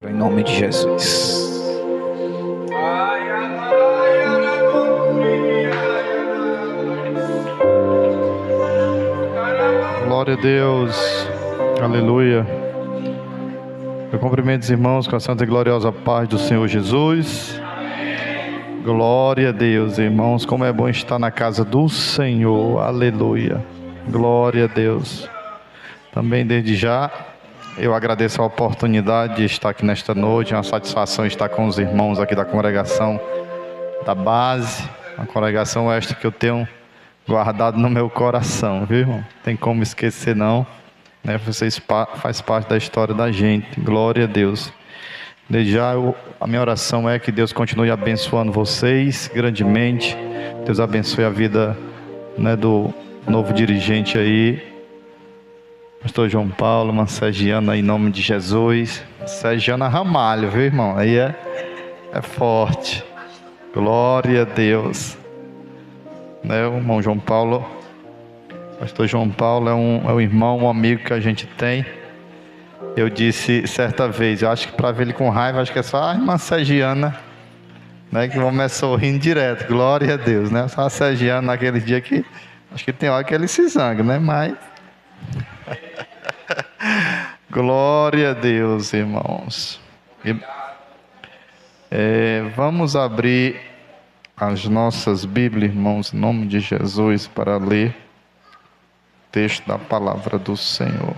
Em nome de Jesus. Glória a Deus. Aleluia. Eu cumprimento os irmãos com a santa e gloriosa paz do Senhor Jesus. Glória a Deus, irmãos. Como é bom estar na casa do Senhor. Aleluia. Glória a Deus. Também desde já eu agradeço a oportunidade de estar aqui nesta noite. É uma satisfação estar com os irmãos aqui da congregação da base. Uma congregação esta que eu tenho guardado no meu coração, viu, irmão? Tem como esquecer não, né? Vocês faz parte da história da gente. Glória a Deus. Desde já a minha oração é que Deus continue abençoando vocês grandemente. Deus abençoe a vida, né, do novo dirigente aí, pastor João Paulo, uma Sergiana em nome de Jesus. Sergiana Ramalho, viu, irmão? Aí é forte. Glória a Deus. Né, o irmão João Paulo, pastor João Paulo é um irmão, um amigo que a gente tem. Eu disse certa vez, eu acho que para ver ele com raiva, acho que é só a irmã Sergiana, né, que começa sorrindo direto. Glória a Deus, né? Só a Sergiana naquele dia que acho que tem hora que ele se zanga, né? Mas glória a Deus, irmãos. Vamos abrir as nossas Bíblias, irmãos, em nome de Jesus, para ler o texto da palavra do Senhor.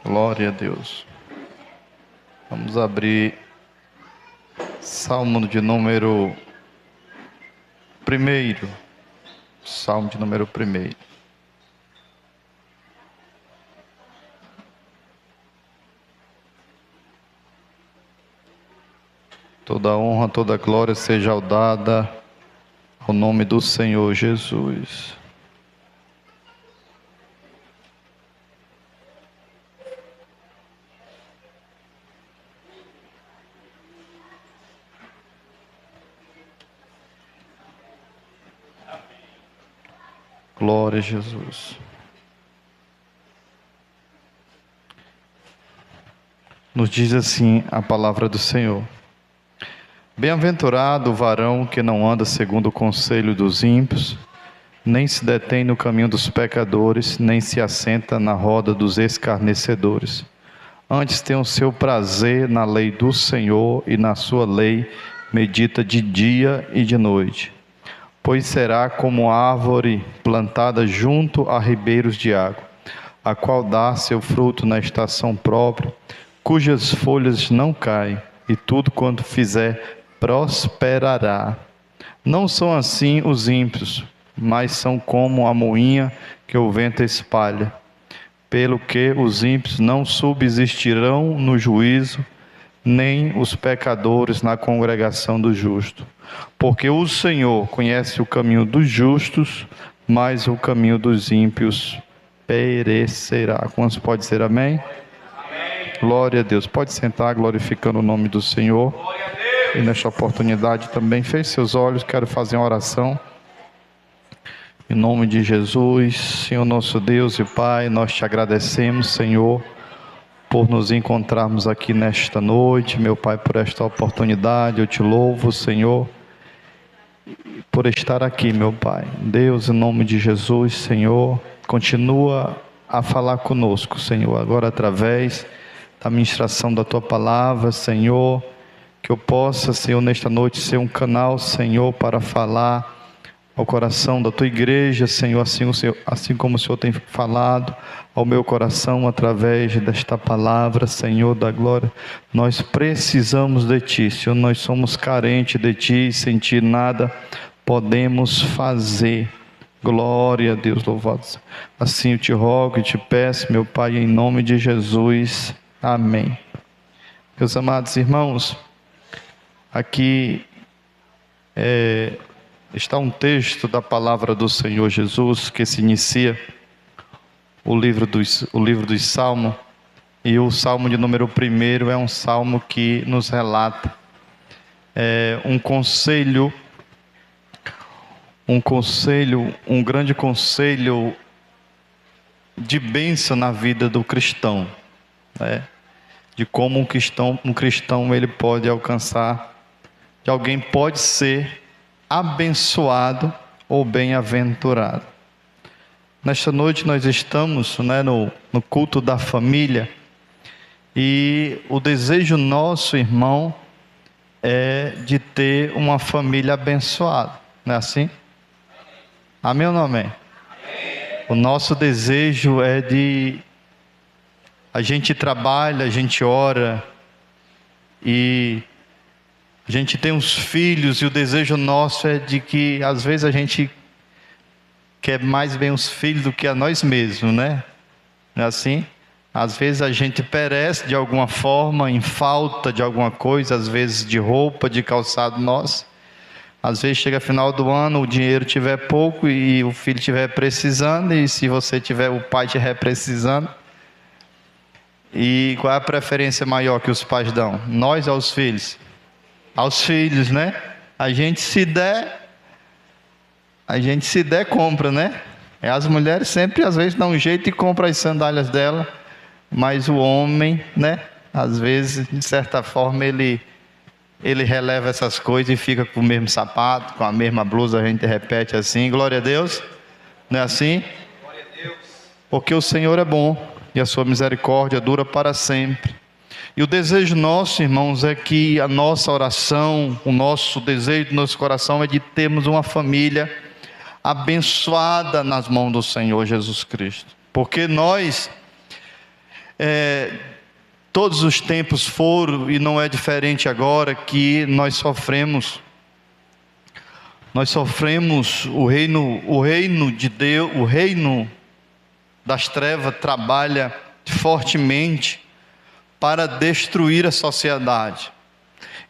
Glória a Deus. Vamos abrir Salmo de número 1. Salmo de número 1. Toda honra, toda glória seja dada ao nome do Senhor Jesus. Glória a Jesus. Nos diz assim a palavra do Senhor: Bem-aventurado o varão que não anda segundo o conselho dos ímpios, nem se detém no caminho dos pecadores, nem se assenta na roda dos escarnecedores. Antes tem o seu prazer na lei do Senhor, e na sua lei medita de dia e de noite. Pois será como árvore plantada junto a ribeiros de água, a qual dá seu fruto na estação própria, cujas folhas não caem, e tudo quanto fizer prosperará. Não são assim os ímpios, mas são como a moinha que o vento espalha. Pelo que os ímpios não subsistirão no juízo, nem os pecadores na congregação do justo. Porque o Senhor conhece o caminho dos justos, mas o caminho dos ímpios perecerá. Quantos pode ser amém? Amém. Glória a Deus. Pode sentar, glorificando o nome do Senhor. E nesta oportunidade também feche seus olhos, quero fazer uma oração. Em nome de Jesus, Senhor nosso Deus e Pai, nós te agradecemos, Senhor, por nos encontrarmos aqui nesta noite, meu Pai, por esta oportunidade. Eu te louvo, Senhor, por estar aqui, meu Pai. Deus, em nome de Jesus, Senhor, continua a falar conosco, Senhor, agora através da ministração da Tua palavra, Senhor, que eu possa, Senhor, nesta noite ser um canal, Senhor, para falar ao coração da Tua igreja, Senhor, assim como o Senhor tem falado ao meu coração através desta palavra, Senhor da glória. Nós precisamos de Ti, Senhor, nós somos carentes de Ti, sem Ti nada podemos fazer. Glória a Deus, louvado. Assim eu te rogo e te peço, meu Pai, em nome de Jesus. Amém. Meus amados irmãos, aqui está um texto da palavra do Senhor Jesus que se inicia o livro dos Salmos, e o Salmo de número 1 é um salmo que nos relata um grande conselho de bênção na vida do cristão, né? de como um cristão ele pode alcançar, de alguém pode ser abençoado ou bem-aventurado. Nesta noite nós estamos, no culto da família, e o desejo nosso, irmão, é de ter uma família abençoada, não é assim? Amém ou não amém? O nosso desejo é a gente trabalha, a gente ora, e a gente tem uns filhos, e o desejo nosso é de que, às vezes, a gente quer mais bem os filhos do que a nós mesmos, né? Não é assim? Às vezes a gente perece de alguma forma, em falta de alguma coisa, às vezes de roupa, de calçado nosso. Às vezes chega final do ano, o dinheiro tiver pouco e o filho estiver precisando, e se você tiver, o pai estiver precisando. E qual é a preferência maior que os pais dão? Nós aos filhos? Aos filhos, né? A gente se der, compra, né? As mulheres sempre às vezes dão um jeito e compram as sandálias dela, mas o homem, né? Às vezes, de certa forma, ele releva essas coisas e fica com o mesmo sapato, com a mesma blusa, a gente repete assim, glória a Deus, não é assim? Glória a Deus. Porque o Senhor é bom e a sua misericórdia dura para sempre. E o desejo nosso, irmãos, é que a nossa oração, o nosso desejo do nosso coração é de termos uma família abençoada nas mãos do Senhor Jesus Cristo. Porque nós, todos os tempos foram, e não é diferente agora, que nós sofremos o reino de Deus, o reino das trevas trabalha fortemente para destruir a sociedade.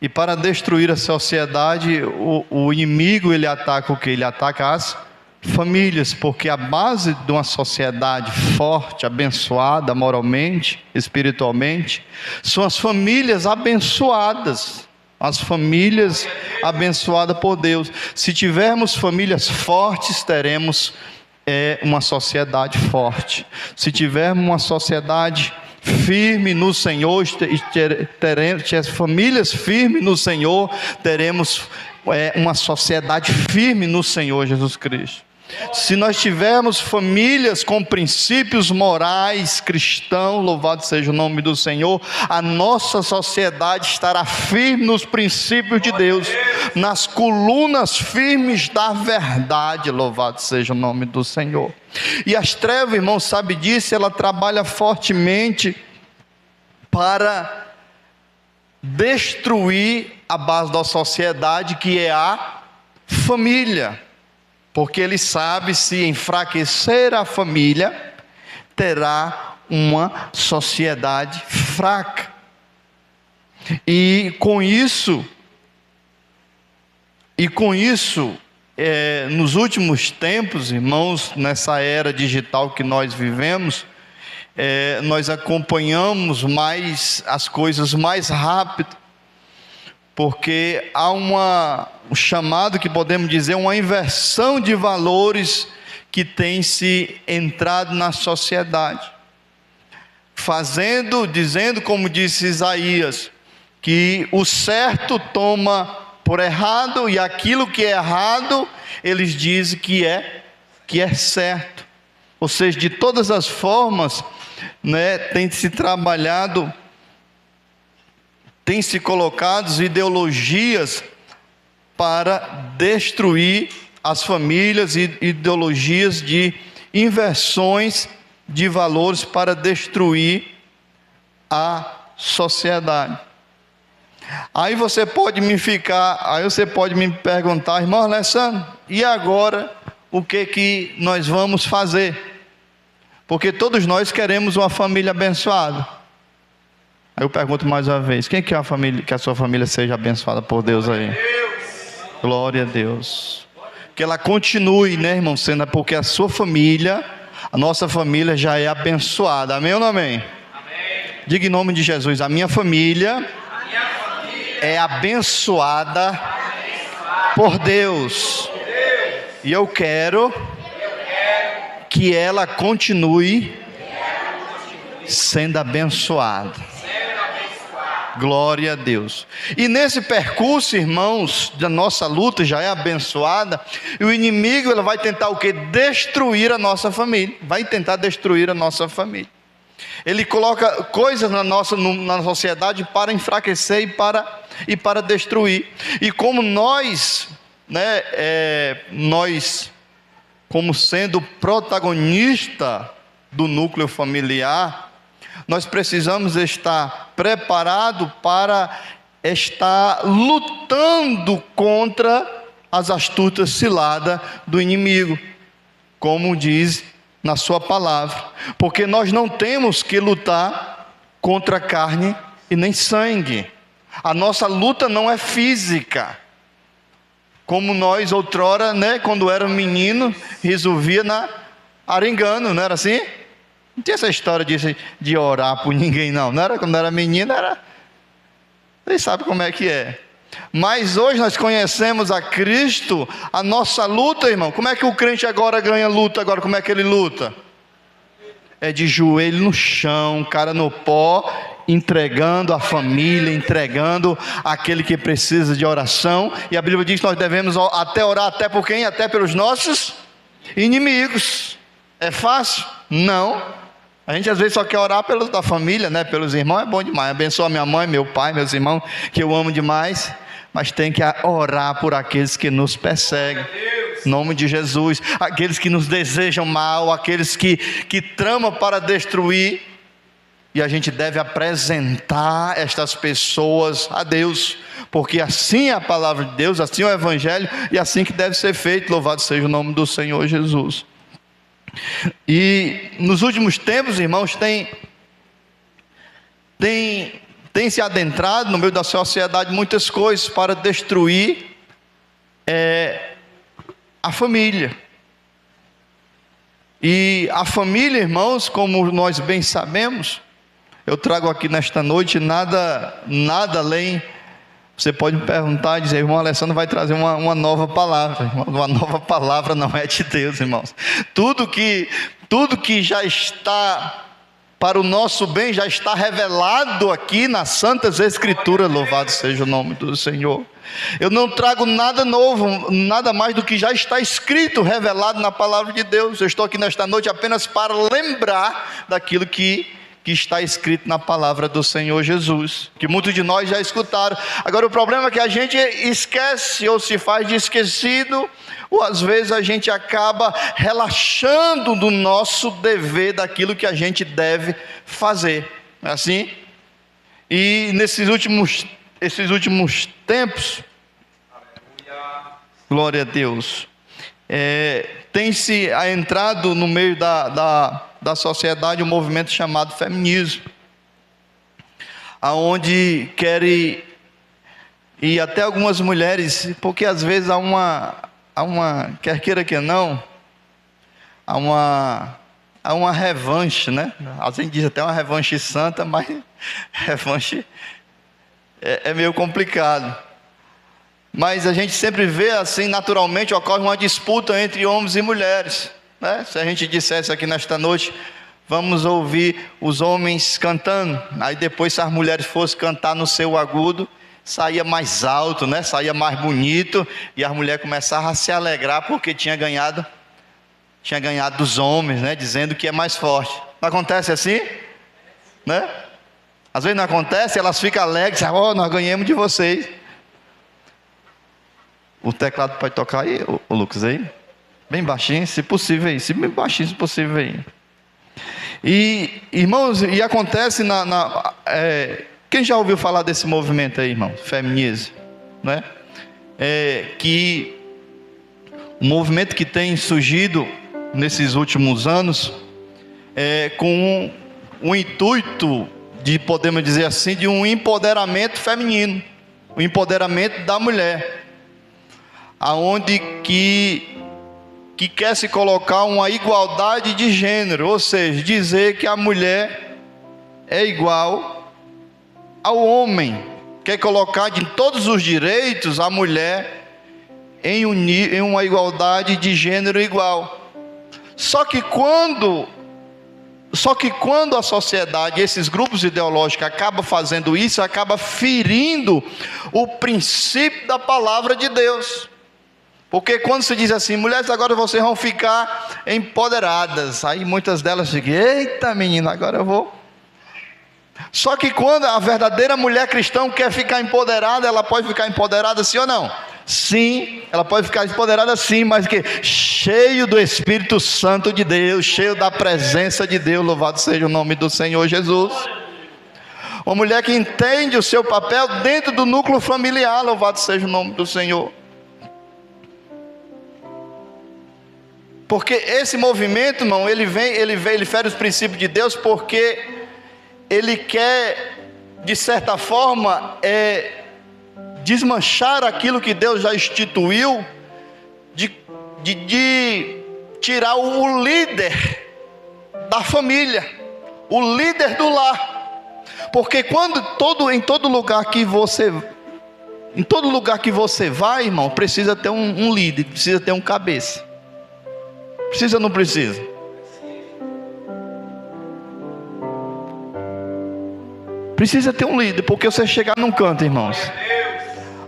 E para destruir a sociedade, o inimigo, ele ataca o quê? Ele ataca as famílias, porque a base de uma sociedade forte, abençoada moralmente, espiritualmente, são as famílias abençoadas. As famílias abençoadas por Deus. Se tivermos famílias fortes, teremos uma sociedade forte. Se tivermos uma sociedade firme no Senhor, teremos famílias firmes no Senhor, teremos uma sociedade firme no Senhor Jesus Cristo. Se nós tivermos famílias com princípios morais cristãos, louvado seja o nome do Senhor, a nossa sociedade estará firme nos princípios de Deus, nas colunas firmes da verdade, louvado seja o nome do Senhor. E as trevas, irmão, sabe disso, ela trabalha fortemente para destruir a base da sociedade, que é a família. Porque ele sabe, se enfraquecer a família, terá uma sociedade fraca. E com isso, nos últimos tempos, irmãos, nessa era digital que nós vivemos, nós acompanhamos mais as coisas mais rápido, porque há um chamado, que podemos dizer, uma inversão de valores que tem se entrado na sociedade, dizendo, como disse Isaías, que o certo toma por errado, e aquilo que é errado, eles dizem que é certo. Ou seja, de todas as formas, tem se trabalhado, tem se colocado ideologias para destruir as famílias, e ideologias de inversões de valores para destruir a sociedade. Aí você pode me perguntar, irmão Alessandro, e agora o que nós vamos fazer? Porque todos nós queremos uma família abençoada. Aí eu pergunto mais uma vez, quem quer que a sua família seja abençoada por Deus aí? Glória a Deus. Que ela continue, irmão, sendo, porque a sua família, a nossa família já é abençoada. Amém ou não amém? Amém. Diga em nome de Jesus, a minha família é abençoada por Deus. E eu quero que ela continue sendo abençoada. Glória a Deus. E nesse percurso, irmãos, da nossa luta já é abençoada, e o inimigo ele vai tentar o quê? Destruir a nossa família. Vai tentar destruir a nossa família. Ele coloca coisas na sociedade para enfraquecer e para destruir. E como nós, como sendo protagonista do núcleo familiar, nós precisamos estar preparados para estar lutando contra as astutas ciladas do inimigo, como diz na sua palavra, porque nós não temos que lutar contra carne e nem sangue. A nossa luta não é física, como nós outrora, quando era menino, resolvia na arengano, não era assim? Não tinha essa história de orar por ninguém, não era? Quando era menino, era... Vocês sabem como é que é. Mas hoje nós conhecemos a Cristo, a nossa luta, irmão. Como é que o crente agora ganha luta? Agora, como é que ele luta? É de joelho no chão, cara no pó, entregando a família, entregando aquele que precisa de oração. E a Bíblia diz que nós devemos até orar, até por quem? Até pelos nossos inimigos. É fácil? Não. A gente às vezes só quer orar da família, pelos irmãos, é bom demais. Abençoa minha mãe, meu pai, meus irmãos, que eu amo demais. Mas tem que orar por aqueles que nos perseguem. Em nome de Jesus. Aqueles que nos desejam mal, aqueles que tramam para destruir. E a gente deve apresentar estas pessoas a Deus, porque assim é a palavra de Deus, assim é o Evangelho, e assim que deve ser feito. Louvado seja o nome do Senhor Jesus. E nos últimos tempos, irmãos, tem se adentrado no meio da sociedade muitas coisas para destruir a família. E a família, irmãos, como nós bem sabemos, eu trago aqui nesta noite nada além. Você pode me perguntar e dizer: irmão Alessandro vai trazer uma nova palavra. Uma nova palavra não é de Deus, irmãos. Tudo que já está para o nosso bem, já está revelado aqui nas Santas Escrituras. Louvado seja o nome do Senhor. Eu não trago nada novo, nada mais do que já está escrito, revelado na palavra de Deus. Eu estou aqui nesta noite apenas para lembrar daquilo que está escrito na palavra do Senhor Jesus, que muitos de nós já escutaram. Agora o problema é que a gente esquece, ou se faz de esquecido, ou às vezes a gente acaba relaxando do nosso dever, daquilo que a gente deve fazer, não é assim? E nesses últimos tempos, glória a Deus, tem-se entrado no meio da sociedade um movimento chamado feminismo, aonde querem, e até algumas mulheres, porque às vezes há uma quer queira que não, há uma revanche, A gente diz até uma revanche santa, mas revanche é meio complicado. Mas a gente sempre vê assim, naturalmente ocorre uma disputa entre homens e mulheres, Se a gente dissesse aqui nesta noite: vamos ouvir os homens cantando, aí depois se as mulheres fossem cantar no seu agudo, saía mais alto, saía mais bonito, e as mulheres começavam a se alegrar porque tinha ganhado dos homens, dizendo que é mais forte. Não acontece assim? Às vezes não acontece, elas ficam alegres: nós ganhamos de vocês. O teclado pode tocar aí, o Lucas, aí? Bem baixinho, se possível aí. Bem baixinho, se possível aí. E, irmãos, e acontece quem já ouviu falar desse movimento aí, irmão? Feminismo, que um movimento que tem surgido nesses últimos anos, com um intuito de, podemos dizer assim, de um empoderamento feminino, o empoderamento da mulher, aonde que quer se colocar uma igualdade de gênero, ou seja, dizer que a mulher é igual ao homem, quer colocar de todos os direitos a mulher em uma igualdade de gênero igual. Só que quando Só que quando a sociedade, esses grupos ideológicos acabam fazendo isso, acaba ferindo o princípio da palavra de Deus. Porque quando se diz assim, mulheres agora vocês vão ficar empoderadas, aí muitas delas ficam, eita menino, agora eu vou. Só que quando a verdadeira mulher cristã quer ficar empoderada, ela pode ficar empoderada sim ou não? Sim, ela pode ficar empoderada sim, mas que cheio do Espírito Santo de Deus, cheio da presença de Deus, louvado seja o nome do Senhor Jesus. Uma mulher que entende o seu papel dentro do núcleo familiar, louvado seja o nome do Senhor. Porque esse movimento, irmão, ele fere os princípios de Deus, porque ele quer, de certa forma, desmanchar aquilo que Deus já instituiu, de tirar o líder da família, o líder do lar. Porque em todo lugar que você vai, irmão, precisa ter um líder, precisa ter um cabeça. Precisa ou não precisa? Precisa ter um líder, porque você chegar num canto, irmãos,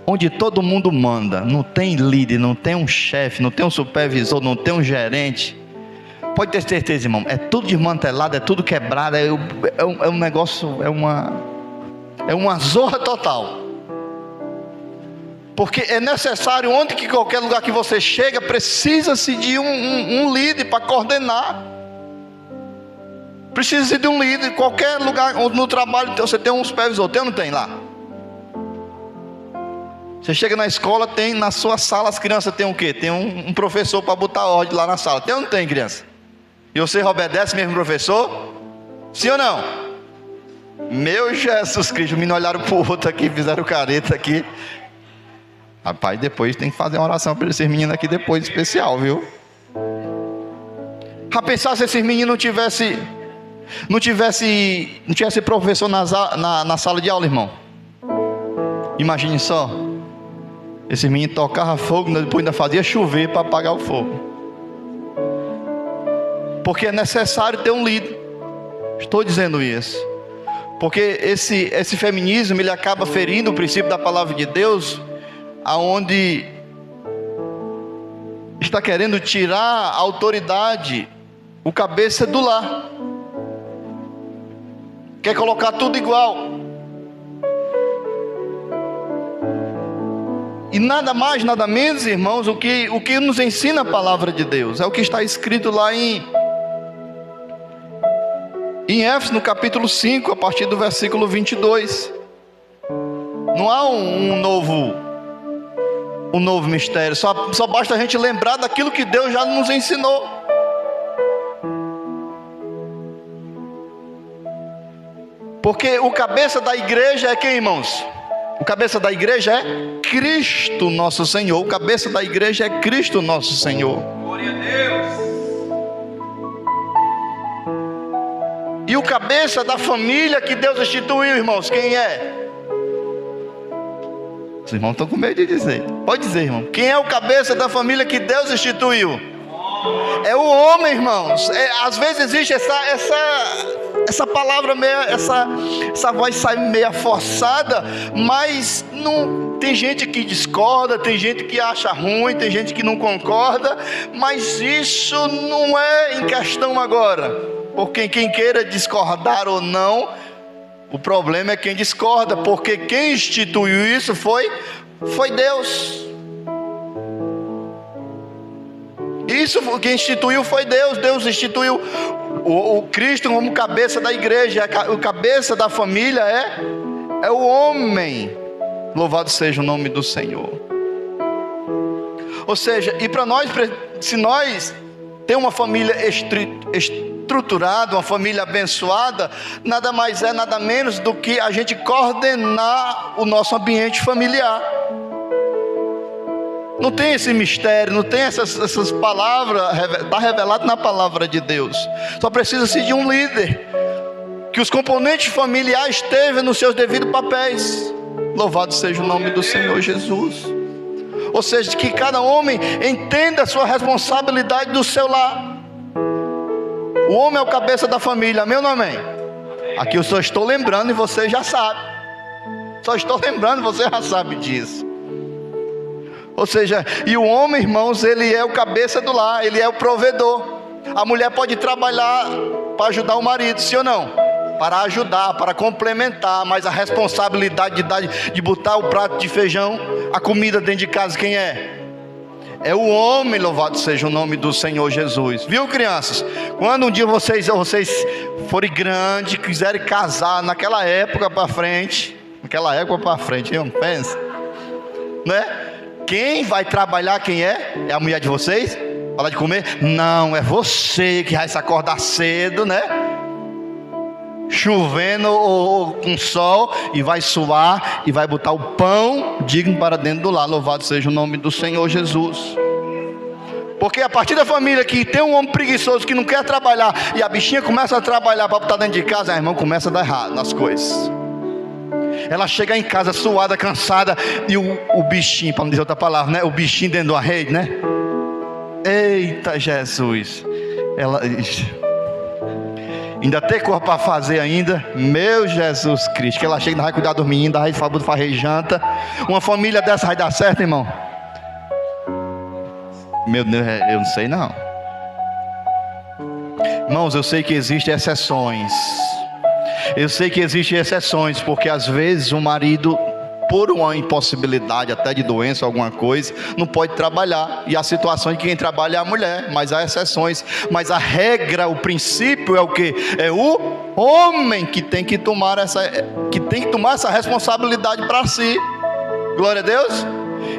onde todo mundo manda, não tem líder, não tem um chefe, não tem um supervisor, não tem um gerente, pode ter certeza, irmão, é tudo desmantelado, é tudo quebrado, é um negócio, é uma zorra total. Porque é necessário, qualquer lugar que você chega, precisa-se de um líder para coordenar. Precisa de um líder. Qualquer lugar, no trabalho você tem um supervisor, tem ou não tem lá? Você chega na escola, tem na sua sala, as crianças têm o quê? Tem um professor para botar ordem lá na sala. Tem ou não tem, criança? E você obedece mesmo professor? Sim ou não? Meu Jesus Cristo, me olharam para o outro aqui, fizeram careta aqui. Rapaz, depois tem que fazer uma oração para esses meninos aqui depois, especial, viu? Já pensar se esses meninos não tivesse professor na sala de aula, irmão? Imagine só. Esses meninos tocavam fogo, depois ainda fazia chover para apagar o fogo. Porque é necessário ter um líder. Estou dizendo isso. Porque esse feminismo, ele acaba ferindo o princípio da palavra de Deus, aonde está querendo tirar a autoridade, o cabeça do lar, quer colocar tudo igual, e nada mais, nada menos, irmãos, o que nos ensina a palavra de Deus, é o que está escrito lá em Éfeso, no capítulo 5, a partir do versículo 22, não há um novo mistério, só basta a gente lembrar daquilo que Deus já nos ensinou. Porque o cabeça da igreja é quem, irmãos? O cabeça da igreja é Cristo nosso Senhor. O cabeça da igreja é Cristo nosso Senhor. Glória a Deus. E o cabeça da família que Deus instituiu, irmãos, quem é? Os irmãos estão com medo de dizer. Pode dizer, irmão. Quem é o cabeça da família que Deus instituiu? É o homem, irmãos. Às vezes existe essa palavra meio, essa voz sai meio forçada, mas não tem gente que discorda, tem gente que acha ruim, tem gente que não concorda, mas isso não é em questão agora. Porque quem queira discordar ou não, o problema é quem discorda, porque quem instituiu isso foi Deus. Isso quem instituiu foi Deus. Deus instituiu o Cristo como cabeça da igreja. O cabeça da família é o homem. Louvado seja o nome do Senhor. Ou seja, e para nós, se nós temos uma família estruturada, uma família abençoada, nada mais é, nada menos do que a gente coordenar o nosso ambiente familiar. Não tem esse mistério, não tem essas palavras, está revelado na palavra de Deus. Só precisa-se de um líder, que os componentes familiares estejam nos seus devidos papéis. Louvado seja o nome do Senhor Jesus. Ou seja, que cada homem entenda a sua responsabilidade do seu lar. O homem é o cabeça da família, amém ou não amém? Aqui eu só estou lembrando e você já sabe. Só estou lembrando e você já sabe disso. Ou seja, e o homem, irmãos, ele é o cabeça do lar, ele é o provedor. A mulher pode trabalhar para ajudar o marido, sim ou não? Para ajudar, para complementar, mas a responsabilidade de botar o prato de feijão, a comida dentro de casa, quem é? É o homem, louvado seja o nome do Senhor Jesus. Viu, crianças? Quando um dia vocês forem grandes, quiserem casar naquela época para frente, eu penso, né? Quem vai trabalhar, quem é? É a mulher de vocês? Falar de comer? Não, é você que vai se acordar cedo, né? Chovendo ou com sol, e vai suar e vai botar o pão digno para dentro do lar. Louvado seja o nome do Senhor Jesus. Porque a partir da família que tem um homem preguiçoso que não quer trabalhar, e a bichinha começa a trabalhar para botar dentro de casa, a irmã começa a dar errado nas coisas. Ela chega em casa suada, cansada, e o bichinho, para não dizer outra palavra, né? O bichinho dentro de uma rede, né? Eita Jesus, ela ainda tem corpo para fazer ainda, meu Jesus Cristo, que ela chega e vai cuidar dos meninos, vai fazer janta. Uma família dessa vai dar certo, irmão? Meu Deus, eu não sei não. Irmãos, eu sei que existem exceções. Porque às vezes o marido, por uma impossibilidade até de doença, alguma coisa, não pode trabalhar. E a situação de quem trabalha é a mulher, mas há exceções. Mas a regra, o princípio é o quê? É o homem que tem que tomar essa responsabilidade para si. Glória a Deus.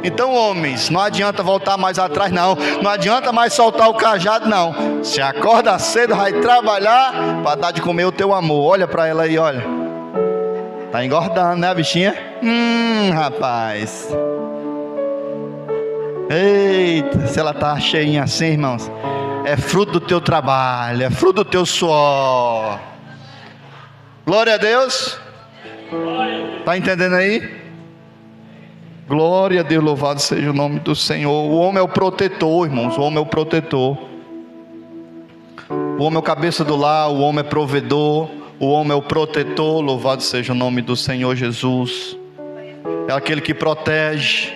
Então, homens, não adianta voltar mais atrás, não. Não adianta mais soltar o cajado, não. Se acorda cedo, vai trabalhar para dar de comer o teu amor. Olha para ela aí, olha. Tá engordando, né, a bichinha? Rapaz. Eita, se ela tá cheinha assim, irmãos, é fruto do teu trabalho, é fruto do teu suor. Glória a Deus. Tá entendendo aí? Glória a Deus, louvado seja o nome do Senhor. O homem é o protetor, irmãos. O homem é o protetor. O homem é o cabeça do lar, o homem é provedor. O homem é o protetor, louvado seja o nome do Senhor Jesus. É aquele que protege,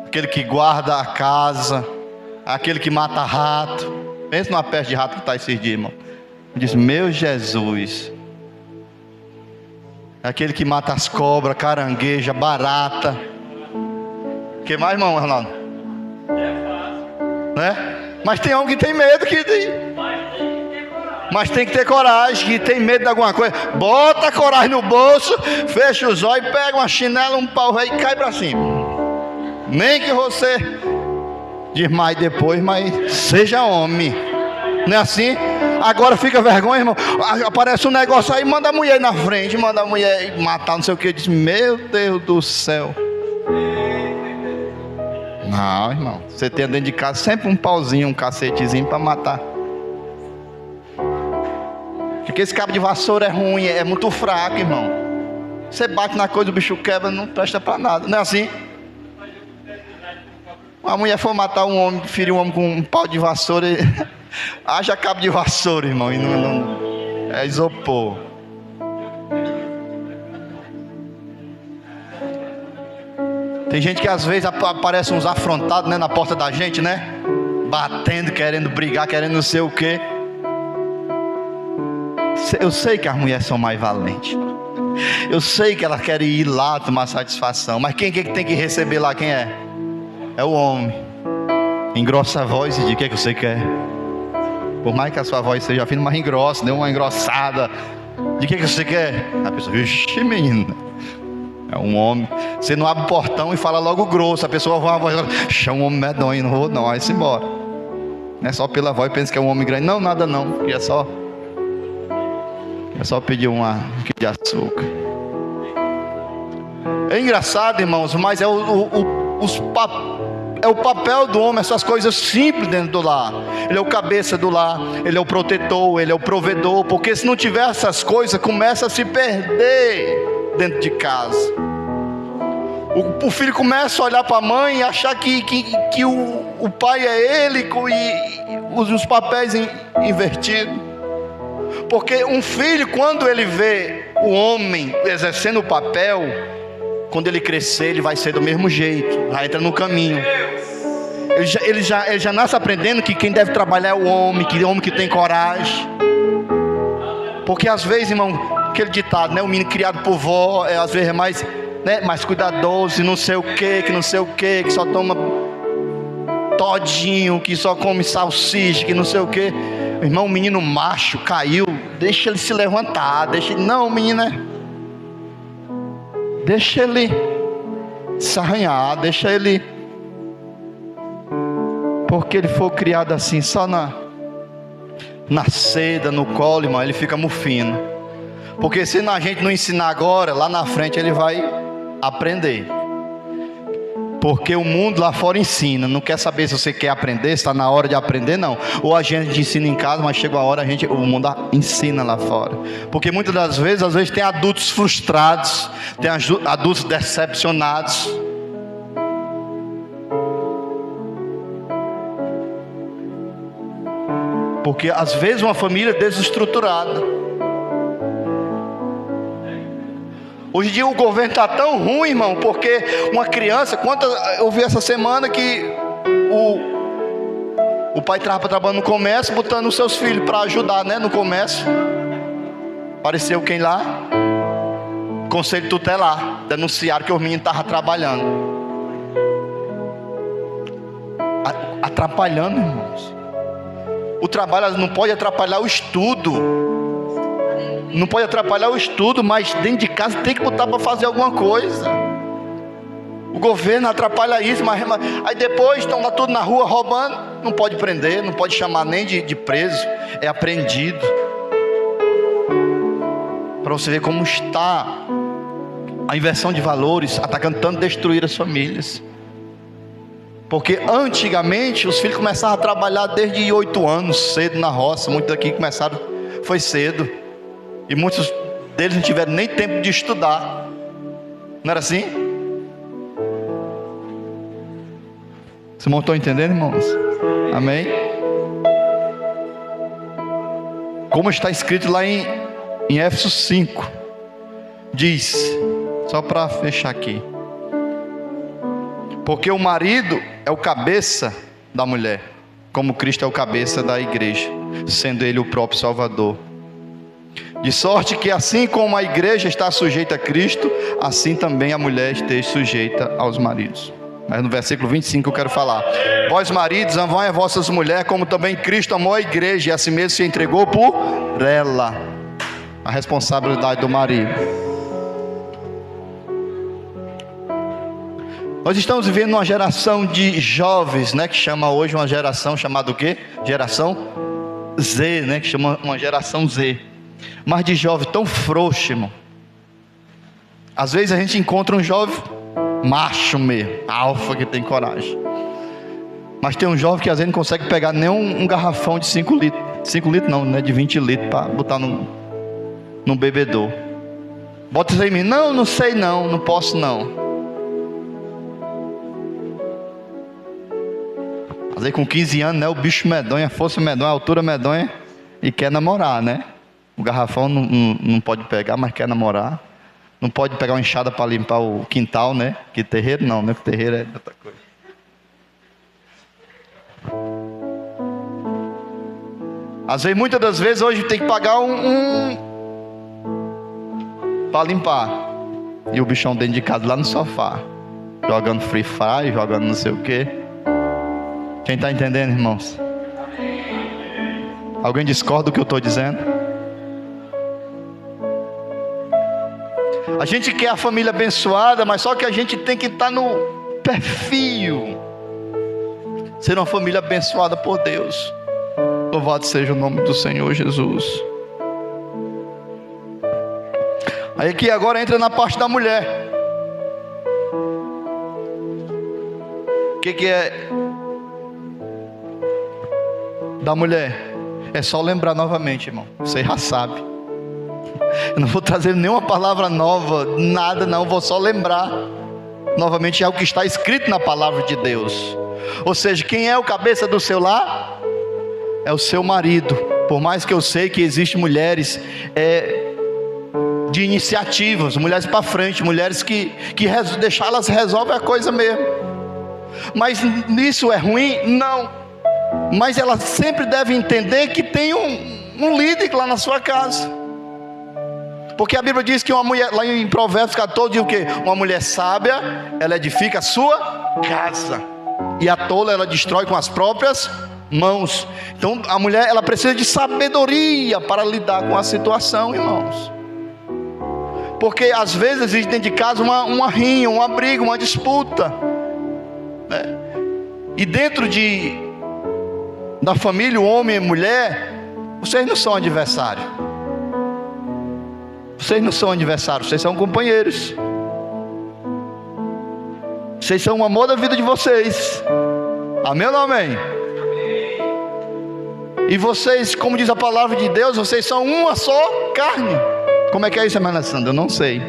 aquele que guarda a casa, aquele que mata rato. Pensa numa peste de rato que está esses dias, irmão. Diz, meu Jesus. É aquele que mata as cobras, carangueja, barata. O que mais, irmão Ronaldo? Né? Mas tem homem que tem medo, mas tem que ter coragem, que tem medo de alguma coisa. Bota a coragem no bolso, fecha os olhos, pega uma chinela, um pau e cai para cima. Nem que você desmaie depois, mas seja homem. Não é assim? Agora fica vergonha, irmão. Aparece um negócio aí, manda a mulher na frente, manda a mulher matar, não sei o que. Diz, meu Deus do céu. Não, irmão. Você tem dentro de casa sempre um pauzinho, um cacetezinho para matar. Porque esse cabo de vassoura é ruim, é muito fraco, irmão. Você bate na coisa, o bicho quebra, não presta para nada. Não é assim? Uma mulher for matar um homem, ferir um homem com um pau de vassoura, haja cabo de vassoura, irmão, e não é isopor. Tem gente que às vezes aparece uns afrontados, né, na porta da gente, né? Batendo, querendo brigar, querendo não sei o quê. Eu sei que as mulheres são mais valentes. Eu sei que elas querem ir lá tomar satisfação. Mas quem que tem que receber lá? Quem é? É o homem. Engrossa a voz e diz: o que é que você quer? Por mais que a sua voz seja fina, mas engrossa, dê uma engrossada. De que você quer? A pessoa, vixe, menina. É um homem. Você não abre o portão e fala logo grosso. A pessoa vai uma voz, chama um homem medonho, não vou não, vai-se embora. Não é só pela voz, pensa que é um homem grande. Não, nada não, porque é só pedir um pouquinho de açúcar. É engraçado, irmãos, mas é o papel do homem, essas coisas simples dentro do lar. Ele é o cabeça do lar, ele é o protetor, ele é o provedor. Porque se não tiver essas coisas, começa a se perder dentro de casa. O filho começa a olhar para a mãe e achar que o pai é ele, e os papéis invertidos. Porque um filho, quando ele vê o homem exercendo o papel, quando ele crescer, ele vai ser do mesmo jeito, vai entrar no caminho. Ele já nasce aprendendo que quem deve trabalhar é o homem que tem coragem. Porque às vezes, irmão, aquele ditado, né? O menino criado por vó, às vezes é mais, né, mais cuidadoso, não sei o que, que só toma todinho, que só come salsicha, que não sei o que. Irmão, o menino macho caiu, deixa ele se levantar, não, menina, deixa ele se arranhar, deixa ele, porque ele foi criado assim, só na seda, no colo, irmão, ele fica mufino. Porque se a gente não ensinar agora, lá na frente ele vai aprender. Porque o mundo lá fora ensina, não quer saber se você quer aprender, se está na hora de aprender, não. Ou a gente ensina em casa, mas chega a hora, o mundo ensina lá fora. Porque muitas das vezes, às vezes tem adultos frustrados, tem adultos decepcionados. Porque às vezes uma família desestruturada. Hoje em dia o governo está tão ruim, irmão, porque uma criança, eu vi essa semana que o pai estava trabalhando no comércio, botando os seus filhos para ajudar, né, no comércio. Apareceu quem lá? Conselho tutelar, denunciaram que os meninos estavam trabalhando. Atrapalhando, irmãos. O trabalho não pode atrapalhar o estudo. Não pode atrapalhar o estudo, mas dentro de casa tem que botar para fazer alguma coisa. O governo atrapalha isso, mas aí depois estão lá tudo na rua roubando. Não pode prender, não pode chamar nem de preso, é apreendido. Para você ver como está a inversão de valores, atacando tanto, destruir as famílias. Porque antigamente os filhos começavam a trabalhar desde 8 anos, cedo na roça. Muitos daqui começaram, foi cedo. E muitos deles não tiveram nem tempo de estudar. Não era assim? Vocês não estão entendendo, irmãos? Amém? Como está escrito lá em Éfesos 5. Diz, só para fechar aqui. Porque o marido é o cabeça da mulher, como Cristo é o cabeça da igreja, sendo ele o próprio Salvador. De sorte que assim como a igreja está sujeita a Cristo, assim também a mulher esteja sujeita aos maridos. Mas no versículo 25 eu quero falar: vós maridos, amai as vossas mulheres, como também Cristo amou a igreja e a si mesmo se entregou por ela. A responsabilidade do marido. Nós estamos vivendo uma geração de jovens, né, que chama hoje uma geração chamada o quê? Geração Z, né, que chama uma geração Z. Mas de jovem tão frouxo, irmão. Às vezes a gente encontra um jovem macho mesmo, alfa, que tem coragem. Mas tem um jovem que às vezes não consegue pegar nem um garrafão de 5 litros. 5 litros não, né, de 20 litros para botar num bebedor. Bota isso aí em mim. Não sei não posso não. Às vezes com 15 anos, né, o bicho medonho, a força medonha, a altura medonha, e quer namorar, né? O garrafão não pode pegar, mas quer namorar. Não pode pegar uma enxada para limpar o quintal, né? Que terreiro não, né? Porque terreiro é outra coisa. Às vezes, muitas das vezes, hoje tem que pagar para limpar. E o bichão dentro de casa, lá no sofá, jogando Free Fire, jogando não sei o quê. Quem está entendendo, irmãos? Alguém discorda do que eu estou dizendo? A gente quer a família abençoada, mas só que a gente tem que estar no perfil. Ser uma família abençoada por Deus. Louvado seja o nome do Senhor Jesus. Aí aqui agora entra na parte da mulher. O que é da mulher? É só lembrar novamente, irmão. Você já sabe. Eu não vou trazer nenhuma palavra nova, nada não, vou só lembrar novamente o que está escrito na palavra de Deus. Ou seja, quem é o cabeça do seu lar? É o seu marido, Por mais que eu sei que existem mulheres de iniciativas, mulheres para frente, mulheres que deixar elas resolvem a coisa mesmo. Mas nisso é ruim? Não. Mas ela sempre deve entender que tem um líder lá na sua casa. Porque a Bíblia diz que uma mulher, lá em Provérbios 14, diz o quê? Uma mulher sábia, ela edifica a sua casa, e a tola ela destrói com as próprias mãos. Então a mulher, ela precisa de sabedoria para lidar com a situação, irmãos. Porque às vezes existe dentro de casa uma rinha, uma briga, uma disputa, né? E dentro da família, o homem e a mulher, vocês não são adversários. Vocês não são adversários, vocês são companheiros. Vocês são o amor da vida de vocês. Amém ou não amém? E vocês, como diz a palavra de Deus, vocês são uma só carne. Como é que é isso, irmã Alessandra? Eu não sei.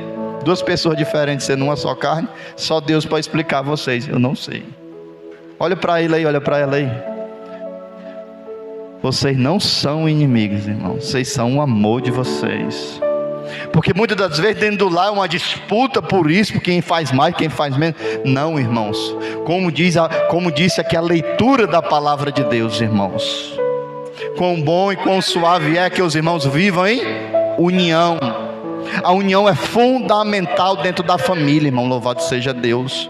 Duas pessoas diferentes sendo uma só carne, só Deus pode explicar a vocês. Eu não sei. Olha para ele aí, olha para ela aí. Vocês não são inimigos, irmãos. Vocês são o amor de vocês. Porque muitas das vezes dentro do lar é uma disputa por isso, por quem faz mais, quem faz menos. Não, irmãos. Como disse aqui a leitura da palavra de Deus, irmãos. Quão bom e quão suave é que os irmãos vivam em união. A união é fundamental dentro da família, irmão. Louvado seja Deus.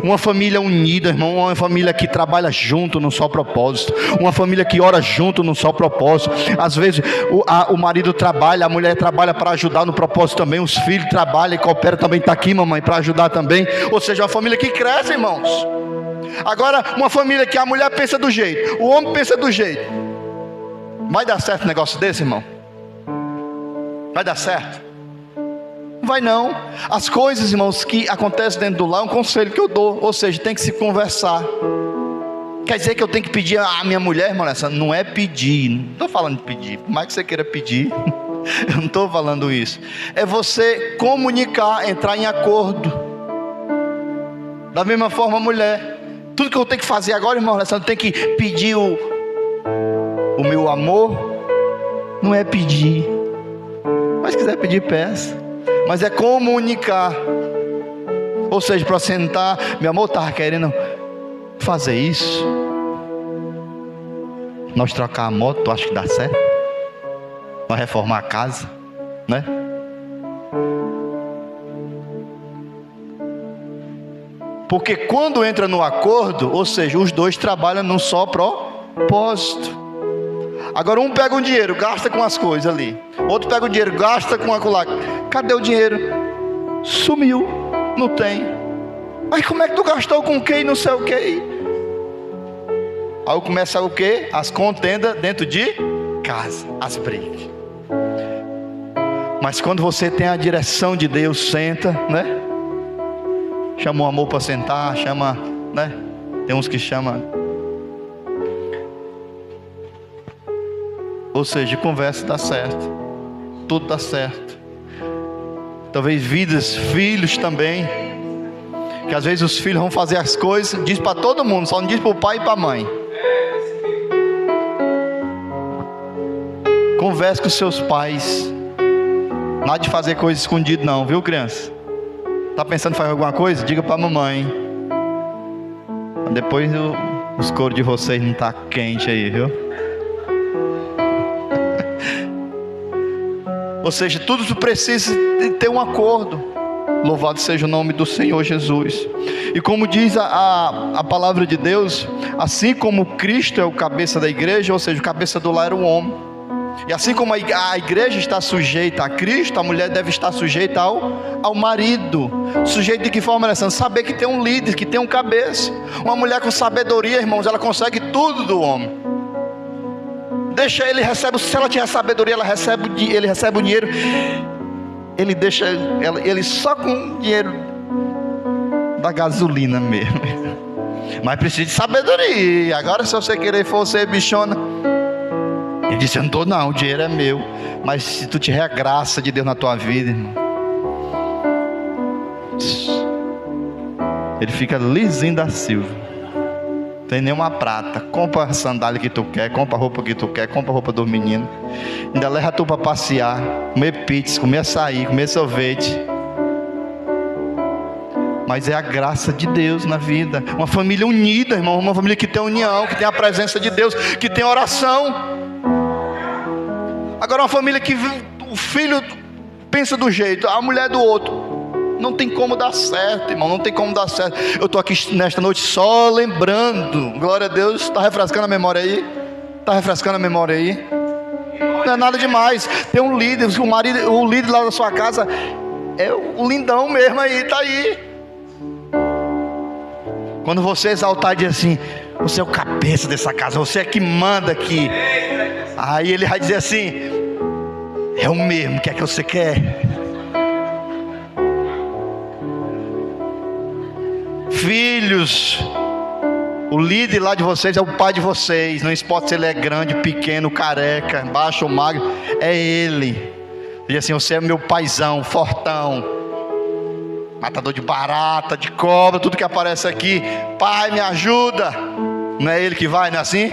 Uma família unida, irmão, uma família que trabalha junto num só propósito, uma família que ora junto num só propósito. Às vezes o marido trabalha, a mulher trabalha para ajudar no propósito também, os filhos trabalham e cooperam também. Está aqui, mamãe, para ajudar também. Ou seja, uma família que cresce, irmãos. Agora, uma família que a mulher pensa do jeito, o homem pensa do jeito, vai dar certo um negócio desse, irmão? Vai dar certo? Não vai não. As coisas, irmãos, que acontecem dentro do lar, é um conselho que eu dou. Ou seja, tem que se conversar. Quer dizer que eu tenho que pedir a minha mulher, irmão? Não é pedir. Não estou falando de pedir. Por mais que você queira pedir, eu não estou falando isso. É você comunicar, entrar em acordo. Da mesma forma, a mulher. Tudo que eu tenho que fazer agora, irmão, eu tenho que pedir o meu amor. Não é pedir. Mas se quiser pedir, peça. Mas é comunicar. Ou seja, para sentar, meu amor, estava querendo fazer isso. Nós trocar a moto, tu acha que dá certo? Nós reformar a casa, né? Porque quando entra no acordo, ou seja, os dois trabalham num só propósito. Agora um pega um dinheiro, gasta com as coisas ali. Outro pega o dinheiro, gasta com a colaca. Cadê o dinheiro? Sumiu, não tem. Mas como é que tu gastou com quem, não sei o que? Aí começa o que? As contendas dentro de casa, as brigas. Mas quando você tem a direção de Deus, senta, né? Chama o amor para sentar, chama, né? Tem uns que chamam. Ou seja, conversa dá certo. Tudo dá certo. Talvez vidas, filhos também. Que às vezes os filhos vão fazer as coisas, diz para todo mundo, só não diz para o pai e para a mãe. Converse com seus pais. Nada de fazer coisa escondida não, viu, criança? Está pensando em fazer alguma coisa? Diga para a mamãe. Depois os coros de vocês não tá quente aí, viu? Ou seja, tudo precisa ter um acordo. Louvado seja o nome do Senhor Jesus. E como diz a palavra de Deus, assim como Cristo é o cabeça da igreja, ou seja, o cabeça do lar é o homem. E assim como a igreja está sujeita a Cristo, a mulher deve estar sujeita ao marido. Sujeito de que forma, Alessandro? Saber que tem um líder, que tem um cabeça. Uma mulher com sabedoria, irmãos, ela consegue tudo do homem. Deixa ele recebe, se ela tiver sabedoria, ele recebe o dinheiro. Ele deixa ele só com o dinheiro da gasolina mesmo. Mas precisa de sabedoria. Agora se você querer for ser bichona, ele disse, eu não estou não, o dinheiro é meu. Mas se tu tiver a graça de Deus na tua vida, irmão, ele fica lisinho da Silva. Tem nenhuma prata. Compra a sandália que tu quer, compra a roupa que tu quer, compra a roupa dos meninos. Ainda leva tu para passear, comer pizza, comer açaí, comer sorvete. Mas é a graça de Deus na vida. Uma família unida, irmão. Uma família que tem união, que tem a presença de Deus, que tem oração. Agora uma família que o filho pensa do jeito, a mulher do outro. Não tem como dar certo, irmão. Não tem como dar certo. Eu estou aqui nesta noite só lembrando. Glória a Deus. Está refrescando a memória aí? Está refrescando a memória aí? Não é nada demais. Tem um líder, o líder lá da sua casa é o lindão mesmo aí, está aí. Quando você exaltar e dizer assim: você é o cabeça dessa casa, você é que manda aqui. Aí ele vai dizer assim: é o mesmo, o que é que você quer? Filhos, o líder lá de vocês é o pai de vocês. Não importa se ele é grande, pequeno, careca, baixo ou magro, é ele. Diz assim: você é meu paizão, fortão, matador de barata, de cobra, tudo que aparece aqui. Pai, me ajuda. Não é ele que vai, não é assim?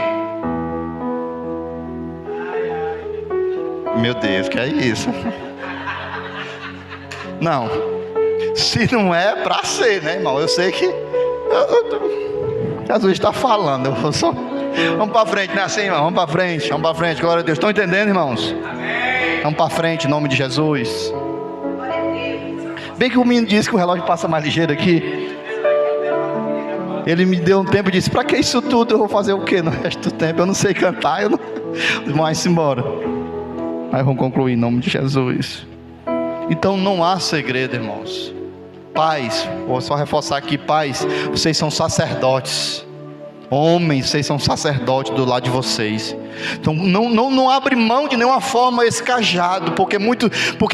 Meu Deus, que é isso? Não. Se não é para ser, né, irmão? Eu sei que Jesus está falando. Eu só... Vamos para frente, não é assim, irmão? Vamos para frente, glória a Deus. Estão entendendo, irmãos? Vamos para frente, em nome de Jesus. Bem que o menino disse que o relógio passa mais ligeiro aqui. Ele me deu um tempo e disse: para que isso tudo? Eu vou fazer o que no resto do tempo? Eu não sei cantar, eu não... Mas embora. Aí vamos concluir em nome de Jesus. Então não há segredo, irmãos. Pais, vou só reforçar aqui: pais, vocês são sacerdotes. Homens, vocês são sacerdotes do lado de vocês. Então não abre mão de nenhuma forma esse cajado. Por que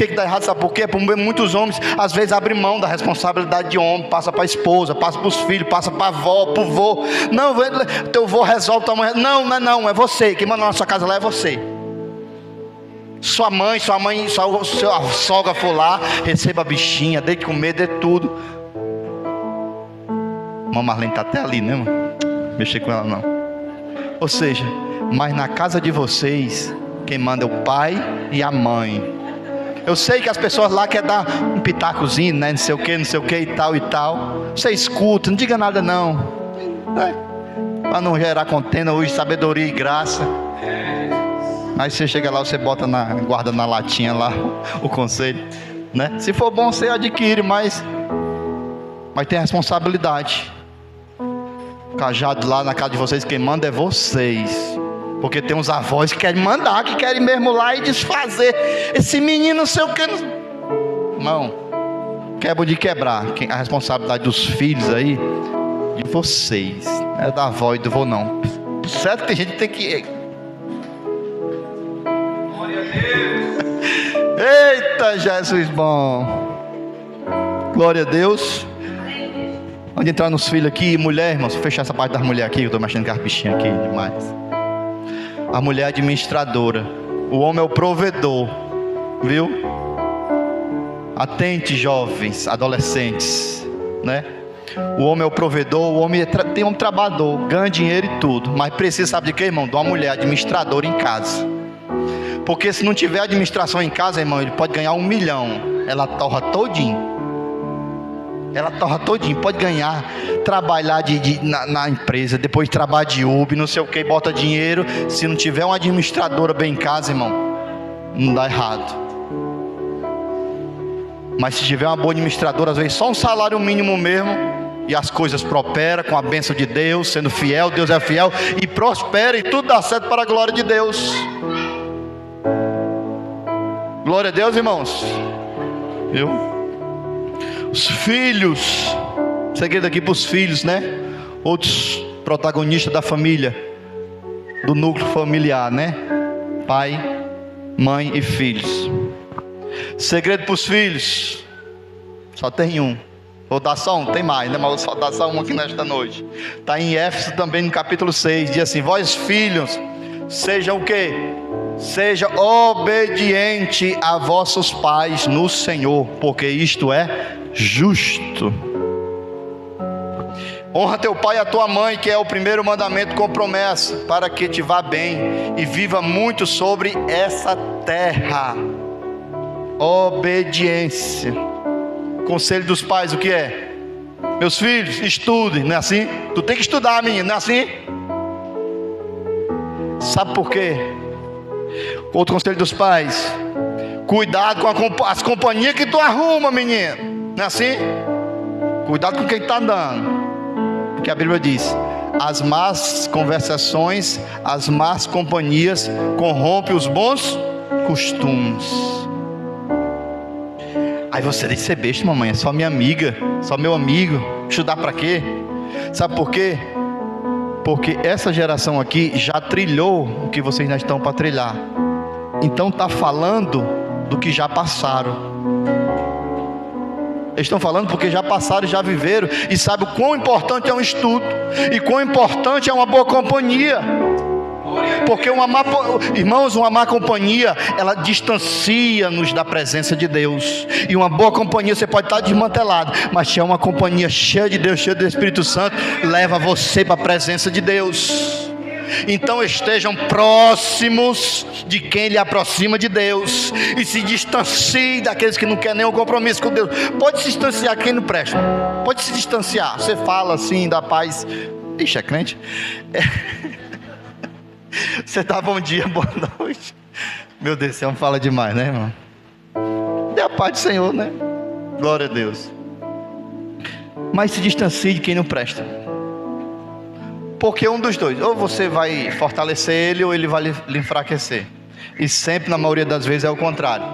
dá errado? Sabe por quê? Porque muitos homens às vezes abrem mão da responsabilidade de homem. Passa para a esposa, passa para os filhos, passa para a avó, para o vô. Não, teu vô resolve, tua mãe. Não, é você. Quem manda na sua casa lá é você. Sua mãe, sua sogra for lá, receba a bichinha, dê de comer, dê tudo. Mamãe Marlene está até ali, né, mano? Mexer com ela não. Ou seja, mas na casa de vocês, quem manda é o pai e a mãe. Eu sei que as pessoas lá querem dar um pitacozinho, né? Não sei o que e tal e tal. Você escuta, não diga nada não. Para não gerar contenda hoje, sabedoria e graça. Aí você chega lá, você bota guarda na latinha lá o conselho, né? Se for bom, você adquire, mas tem responsabilidade. O cajado lá na casa de vocês, quem manda é vocês. Porque tem uns avós que querem mandar, que querem mesmo lá e desfazer. Esse menino não sei o que. Irmão, quebra de quebrar. A responsabilidade dos filhos aí, de vocês. Não é da avó e do vô não. Certo que tem gente que tem que... Eita, Jesus bom. Glória a Deus. Vamos entrar nos filhos aqui. Mulher, irmãos, vou fechar essa parte das mulheres aqui. Eu estou mexendo com as bichinhas aqui demais. A mulher é administradora. O homem é o provedor. Viu? Atente, jovens, adolescentes, né? O homem é o provedor. O homem tem um trabalhador, ganha dinheiro e tudo. Mas precisa, sabe de quê, irmão? De uma mulher administradora em casa. Porque se não tiver administração em casa, irmão, ele pode ganhar 1 milhão. Ela torra todinho. Pode ganhar, trabalhar na empresa, depois trabalhar de Uber, não sei o que, bota dinheiro. Se não tiver uma administradora bem em casa, irmão, não dá errado. Mas se tiver uma boa administradora, às vezes só um salário mínimo mesmo, e as coisas prosperam com a bênção de Deus, sendo fiel, Deus é fiel, e prospera e tudo dá certo para a glória de Deus. Glória a Deus, irmãos. Viu? Os filhos, segredo aqui para os filhos, né? Outros protagonistas da família, do núcleo familiar, né? Pai, mãe e filhos. Segredo para os filhos, só tem um. Vou dar só um, tem mais, né? Mas vou só dar só um aqui nesta noite. Está em Éfeso também no capítulo 6. Diz assim: vós filhos, sejam o quê? Seja obediente a vossos pais no Senhor, porque isto é justo. Honra teu pai e a tua mãe, que é o primeiro mandamento com promessa, para que te vá bem e viva muito sobre essa terra. Obediência. Conselho dos pais, o que é? Meus filhos, estudem, não é assim? Tu tem que estudar, menino, não é assim? Sabe por quê? Outro conselho dos pais: cuidado com as companhias que tu arruma, menino, não é assim? Cuidado com quem está andando, porque a Bíblia diz: as más conversações, as más companhias corrompem os bons costumes. Aí você deve ser besta, mamãe, é só minha amiga, só meu amigo, estudar para quê? Sabe por quê? Porque essa geração aqui já trilhou o que vocês ainda estão para trilhar. Então está falando do que já passaram. Eles estão falando porque já passaram, já viveram, e sabem o quão importante é um estudo, e quão importante é uma boa companhia. Porque irmãos, uma má companhia, ela distancia-nos da presença de Deus. E uma boa companhia, você pode estar desmantelado, mas se é uma companhia cheia de Deus, cheia do Espírito Santo, leva você para a presença de Deus. Então estejam próximos de quem lhe aproxima de Deus, e se distancie daqueles que não querem nenhum compromisso com Deus. Pode se distanciar quem não presta, pode se distanciar. Você fala assim da paz, ixi, é crente? Você dá bom dia, boa noite. Meu Deus, você não fala demais, né, irmão? Dê a paz do Senhor, né? Glória a Deus. Mas se distancie de quem não presta, porque um dos dois, ou você vai fortalecer ele, ou ele vai lhe enfraquecer. E sempre, na maioria das vezes, é o contrário.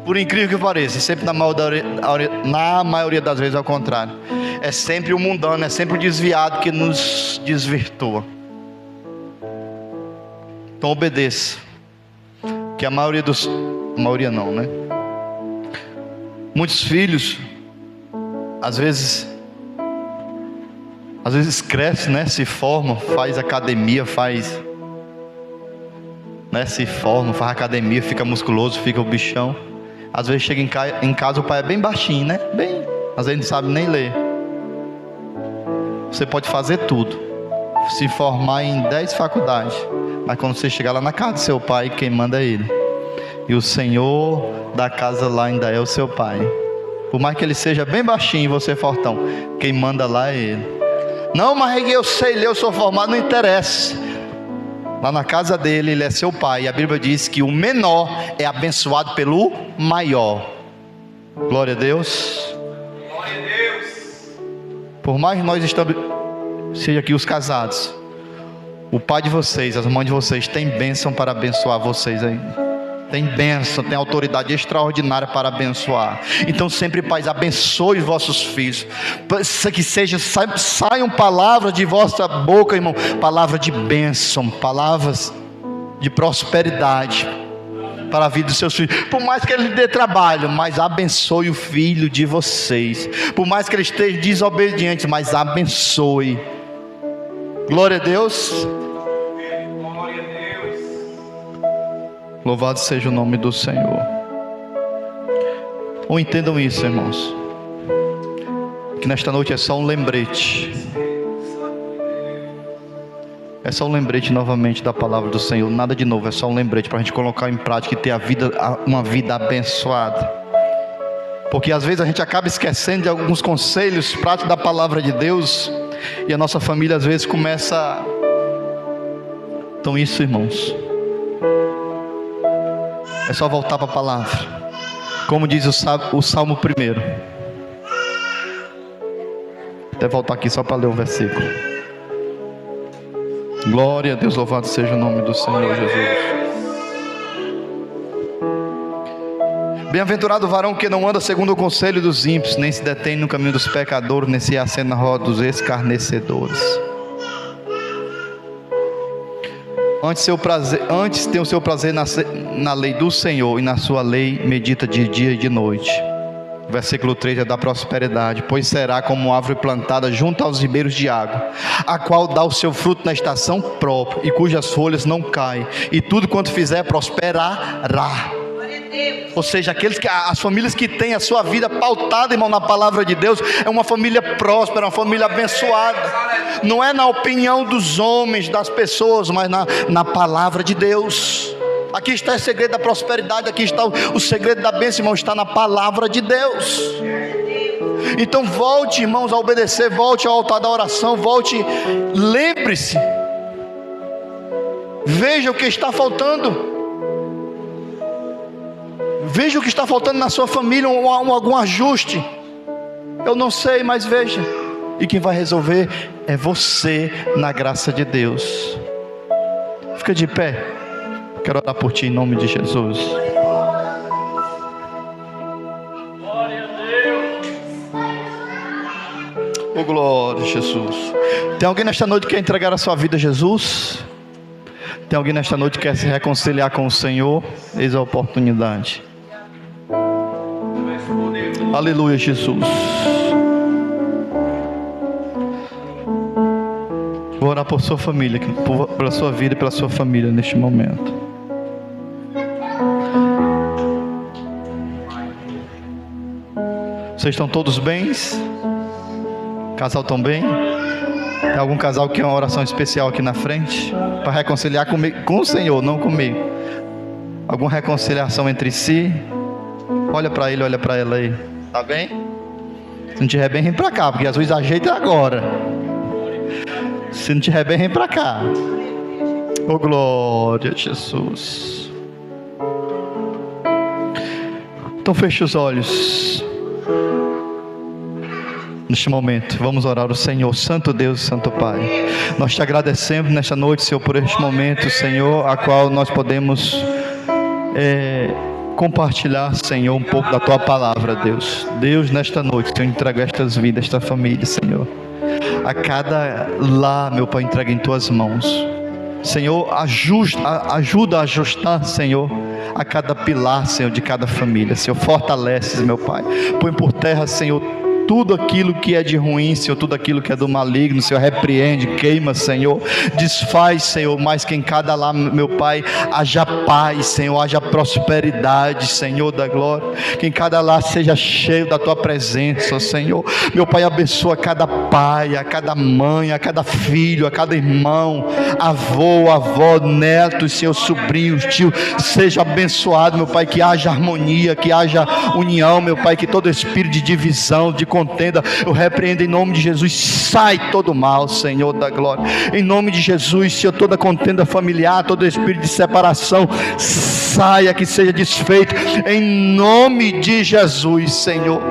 Por incrível que pareça, sempre na maioria das vezes é o contrário. É sempre o mundano, é sempre o desviado que nos desvirtua. Então obedeça, que a maioria não, né? Muitos filhos, às vezes cresce, né? Se forma, faz academia, se forma, faz academia, fica musculoso, fica o bichão. Às vezes chega em casa, o pai é bem baixinho, né? Às vezes não sabe nem ler. Você pode fazer tudo, se formar em 10 faculdades, mas quando você chegar lá na casa do seu pai, quem manda é ele. E o Senhor da casa lá ainda é o seu pai. Por mais que ele seja bem baixinho e você fortão, quem manda lá é ele. Não, mas eu sei ler, eu sou formado, não interessa. Lá na casa dele, ele é seu pai. E a Bíblia diz que o menor é abençoado pelo maior. Glória a Deus. Glória a Deus. Por mais que nós estamos, seja aqui os casados, o pai de vocês, as mães de vocês tem bênção para abençoar vocês aí. Tem bênção, tem autoridade extraordinária para abençoar. Então sempre, pais, abençoe os vossos filhos, que saiam palavras de vossa boca, irmão, palavras de bênção, palavras de prosperidade para a vida dos seus filhos. Por mais que ele dê trabalho, mas abençoe o filho de vocês. Por mais que ele esteja desobediente, mas abençoe. Glória a Deus. Louvado seja o nome do Senhor. Ou entendam isso, irmãos, que nesta noite é só um lembrete. É só um lembrete novamente da palavra do Senhor. Nada de novo, é só um lembrete para a gente colocar em prática e ter uma vida abençoada. Porque às vezes a gente acaba esquecendo de alguns conselhos práticos da palavra de Deus, e a nossa família às vezes começa. Então isso, irmãos, é só voltar para a palavra, como diz o Salmo 1. Até voltar aqui só para ler o versículo. Glória a Deus, louvado seja o nome do Senhor Jesus. Bem-aventurado o varão que não anda segundo o conselho dos ímpios, nem se detém no caminho dos pecadores, nem se assenta na roda dos escarnecedores. Antes tem o seu prazer na lei do Senhor, e na sua lei medita de dia e de noite. Versículo 3 é da prosperidade. Pois será como árvore plantada junto aos ribeiros de água, a qual dá o seu fruto na estação própria, e cujas folhas não caem, e tudo quanto fizer prosperará. Ou seja, as famílias que têm a sua vida pautada, irmão, na palavra de Deus, é uma família próspera, uma família abençoada. Não é na opinião dos homens, das pessoas, mas na palavra de Deus. Aqui está o segredo da prosperidade, aqui está o segredo da bênção, irmão, está na palavra de Deus. Então volte, irmãos, a obedecer, volte ao altar da oração, volte, lembre-se, veja o que está faltando. Veja o que está faltando na sua família, algum ajuste. Eu não sei, mas veja. E quem vai resolver é você, na graça de Deus. Fica de pé. Quero orar por ti em nome de Jesus. Glória a Deus. Oh, glória a Jesus. Tem alguém nesta noite que quer entregar a sua vida a Jesus? Tem alguém nesta noite que quer se reconciliar com o Senhor? Eis a oportunidade. Aleluia, Jesus. Vou orar por sua família, pela sua vida e pela sua família neste momento. Vocês estão todos bens? Casal tão bem? Tem algum casal que quer uma oração especial aqui na frente? Para reconciliar comigo, com o Senhor, não comigo. Alguma reconciliação entre si? Olha para ele, olha para ela aí. Tá bem? Se não tiver bem, vem para cá, porque às vezes ajeita agora. Se não tiver bem, vem para cá. Oh, glória a Jesus. Então feche os olhos. Neste momento, vamos orar ao Senhor, Santo Deus, Santo Pai. Nós te agradecemos nesta noite, Senhor, por este momento, Senhor, a qual nós podemos compartilhar, Senhor, um pouco da Tua palavra, Deus. Deus, nesta noite, Senhor, entrega estas vidas, esta família, Senhor. A cada lar, meu Pai, entrega em Tuas mãos. Senhor, ajuda a ajustar, Senhor, a cada pilar, Senhor, de cada família. Senhor, fortalece, meu Pai. Põe por terra, Senhor, tudo aquilo que é de ruim, Senhor, tudo aquilo que é do maligno, Senhor, repreende, queima, Senhor, desfaz, Senhor, mas que em cada lar, meu Pai, haja paz, Senhor, haja prosperidade, Senhor da glória, que em cada lar seja cheio da Tua presença, Senhor. Meu Pai, abençoa cada pai, a cada mãe, a cada filho, a cada irmão, avô, avó, netos, Senhor, sobrinhos, tio, seja abençoado, meu Pai, que haja harmonia, que haja união, meu Pai, que todo espírito de divisão, de contenda, eu repreendo em nome de Jesus. Sai todo mal, Senhor da glória, em nome de Jesus. Senhor, toda contenda familiar, todo espírito de separação, saia, que seja desfeito em nome de Jesus, Senhor.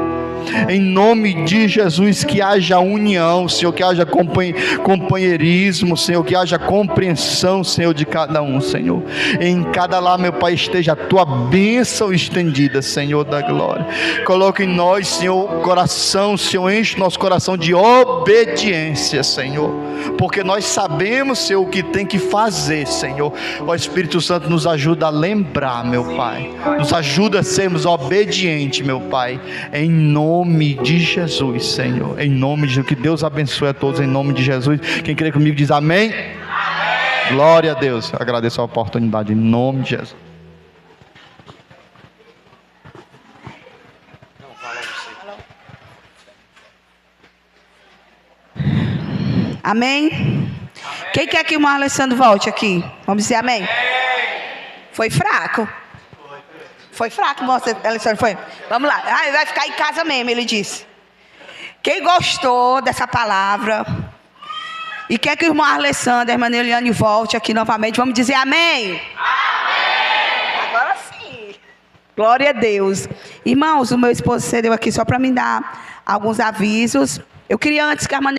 Em nome de Jesus, que haja união, Senhor, que haja companheirismo, Senhor, que haja compreensão, Senhor, de cada um, Senhor. Em cada lar, meu Pai, esteja a Tua bênção estendida, Senhor da glória. Coloque em nós, Senhor, coração, Senhor, enche nosso coração de obediência, Senhor, porque nós sabemos, Senhor, o que tem que fazer, Senhor. O Espírito Santo nos ajuda a lembrar, meu Pai, nos ajuda a sermos obedientes, meu Pai, em nome de Jesus, Senhor, em nome de Jesus. Que Deus abençoe a todos, em nome de Jesus. Quem crê comigo diz amém. Amém. Glória a Deus. Eu agradeço a oportunidade, em nome de Jesus. Amém? Quem quer que o irmão Alessandro volte aqui? Vamos dizer amém? Foi fraco. Foi fraco, moça, Alessandro, foi. Vamos lá. Ah, ele vai ficar em casa mesmo, ele disse. Quem gostou dessa palavra e quer que o irmão Alessandro, a irmã Eliane volte aqui novamente, vamos dizer amém? Amém! Agora sim. Glória a Deus. Irmãos, o meu esposo cedeu aqui só para me dar alguns avisos. Eu queria antes que a irmã